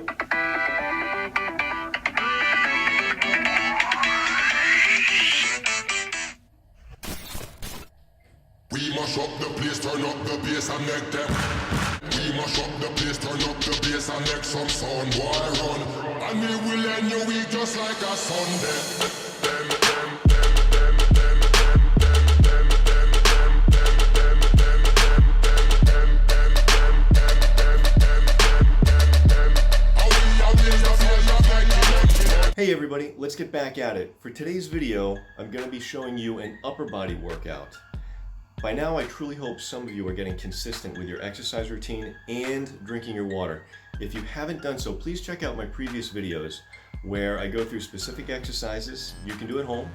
We mash up the place, turn up the bass and make them. We mash up the place, turn up the bass and make some sound, boy, run. And we will end your week just like a Sunday. Hey everybody, let's get back at it. For today's video, I'm going to be showing you an upper body workout. By now, I truly hope some of you are getting consistent with your exercise routine and drinking your water. If you haven't done so, please check out my previous videos where I go through specific exercises you can do at home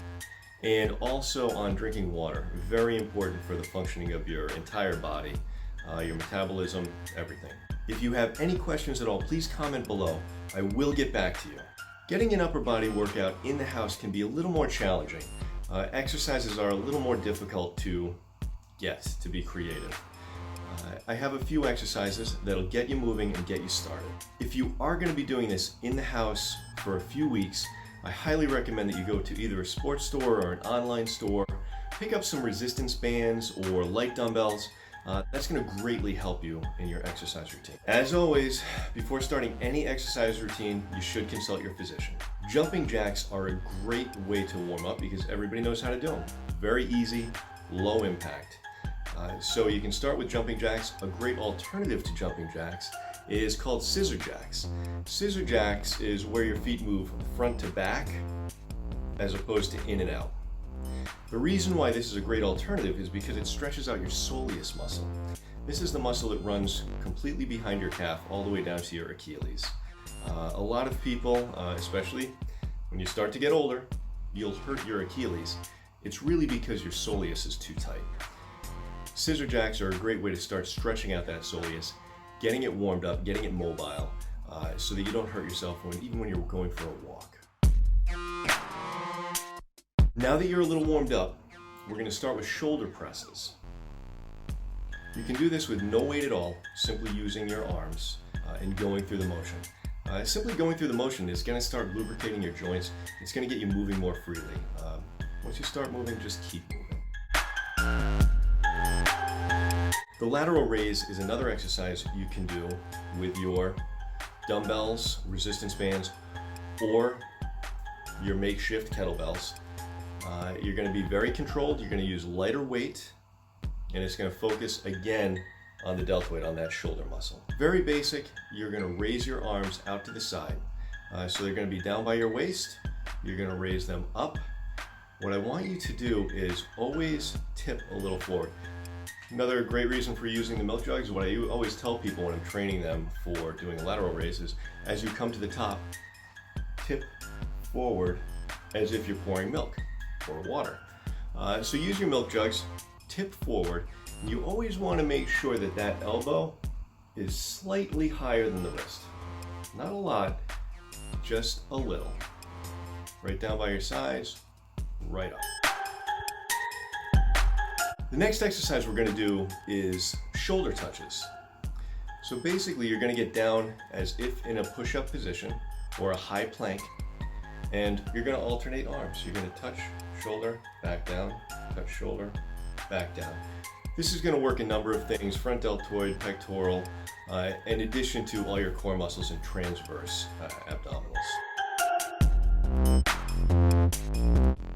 and also on drinking water. Very important for the functioning of your entire body, your metabolism, everything. If you have any questions at all, please comment below. I will get back to you. Getting an upper body workout in the house can be a little more challenging. Exercises are a little more difficult to be creative. I have a few exercises that'll get you moving and get you started. If you are going to be doing this in the house for a few weeks, I highly recommend that you go to either a sports store or an online store, pick up some resistance bands or light dumbbells. That's going to greatly help you in your exercise routine. As always, before starting any exercise routine, you should consult your physician. Jumping jacks are a great way to warm up because everybody knows how to do them. Very easy, low impact. So you can start with jumping jacks. A great alternative to jumping jacks is called scissor jacks. Scissor jacks is where your feet move front to back as opposed to in and out. The reason why this is a great alternative is because it stretches out your soleus muscle. This is the muscle that runs completely behind your calf all the way down to your Achilles. A lot of people, especially when you start to get older, you'll hurt your Achilles. It's really because your soleus is too tight. Scissor jacks are a great way to start stretching out that soleus, getting it warmed up, getting it mobile, so that you don't hurt yourself even when you're going for a walk. Now that you're a little warmed up, we're going to start with shoulder presses. You can do this with no weight at all, simply using your arms and going through the motion. Simply going through the motion is going to start lubricating your joints. It's going to get you moving more freely. Once you start moving, just keep moving. The lateral raise is another exercise you can do with your dumbbells, resistance bands, or your makeshift kettlebells. You're going to be very controlled. You're going to use lighter weight, and it's going to focus again on the deltoid, on that shoulder muscle. Very basic. You're going to raise your arms out to the side. So they're going to be down by your waist. You're going to raise them up. What I want you to do is always tip a little forward. Another great reason for using the milk jug is what I always tell people when I'm training them for doing a lateral raise is as you come to the top, tip forward as if you're pouring milk or water. So use your milk jugs, tip forward. You always want to make sure that that elbow is slightly higher than the wrist. Not a lot, just a little. Right down by your sides, right up. The next exercise we're going to do is shoulder touches. So basically you're going to get down as if in a push-up position or a high plank, and you're going to alternate arms. You're going to touch shoulder, back down, touch shoulder, back down. This is going to work a number of things: front deltoid, pectoral, in addition to all your core muscles and transverse abdominals.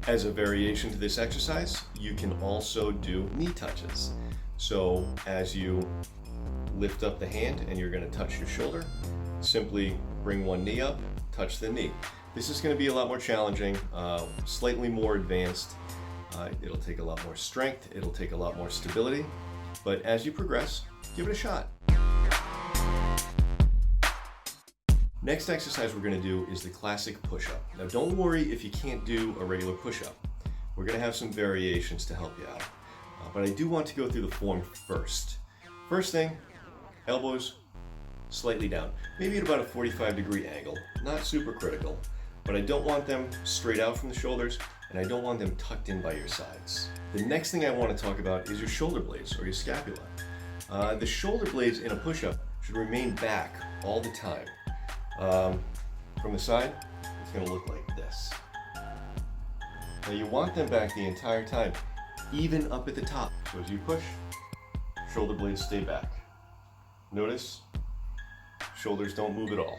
As a variation to this exercise, you can also do knee touches. So as you lift up the hand and you're going to touch your shoulder, simply bring one knee up, touch the knee. This is going to be a lot more challenging, slightly more advanced. It'll take a lot more strength, it'll take a lot more stability, but as you progress, give it a shot. Next exercise we're going to do is the classic push-up. Now don't worry if you can't do a regular push-up. We're going to have some variations to help you out. But I do want to go through the form first. First thing, elbows slightly down, maybe at about a 45-degree angle. Not super critical, but I don't want them straight out from the shoulders, and I don't want them tucked in by your sides. The next thing I want to talk about is your shoulder blades or your scapula. The shoulder blades in a push-up should remain back all the time. From the side, it's going to look like this. Now you want them back the entire time, even up at the top. So as you push, shoulder blades stay back. Notice, shoulders don't move at all.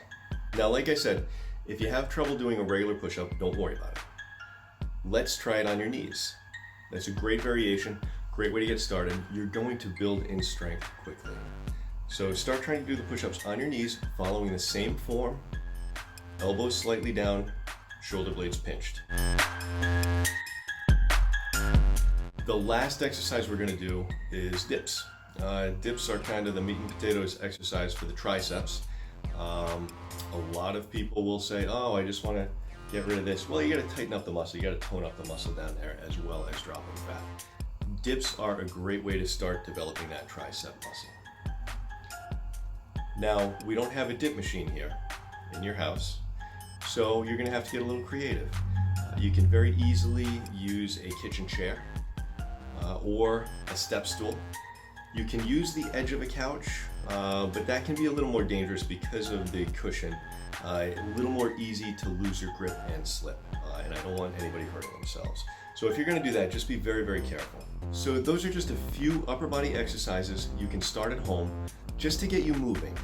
Now, like I said, if you have trouble doing a regular push-up, don't worry about it. Let's try it on your knees. That's a great variation, great way to get started. You're going to build in strength quickly. So start trying to do the push-ups on your knees, following the same form, elbows slightly down, shoulder blades pinched. The last exercise we're gonna do is dips. Dips are kind of the meat and potatoes exercise for the triceps. A lot of people will say, oh, I just wanna get rid of this. Well, you gotta tighten up the muscle, you gotta tone up the muscle down there as well as dropping fat. Dips are a great way to start developing that tricep muscle. Now, we don't have a dip machine here in your house, so you're gonna have to get a little creative. You can very easily use a kitchen chair or a step stool. You can use the edge of a couch, but that can be a little more dangerous because of the cushion. A little more easy to lose your grip and slip, and I don't want anybody hurting themselves. So if you're gonna do that, just be very, very careful. So those are just a few upper body exercises you can start at home just to get you moving.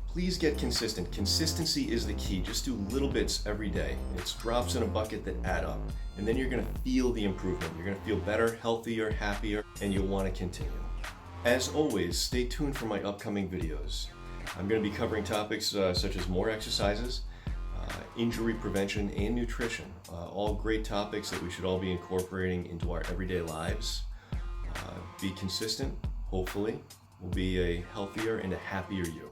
Please get consistent. Consistency is the key. Just do little bits every day. It's drops in a bucket that add up, and then you're gonna feel the improvement. You're gonna feel better, healthier, happier, and you'll wanna continue. As always, stay tuned for my upcoming videos. I'm going to be covering topics such as more exercises, injury prevention, and nutrition. All great topics that we should all be incorporating into our everyday lives. Be consistent, hopefully. We'll be a healthier and a happier you.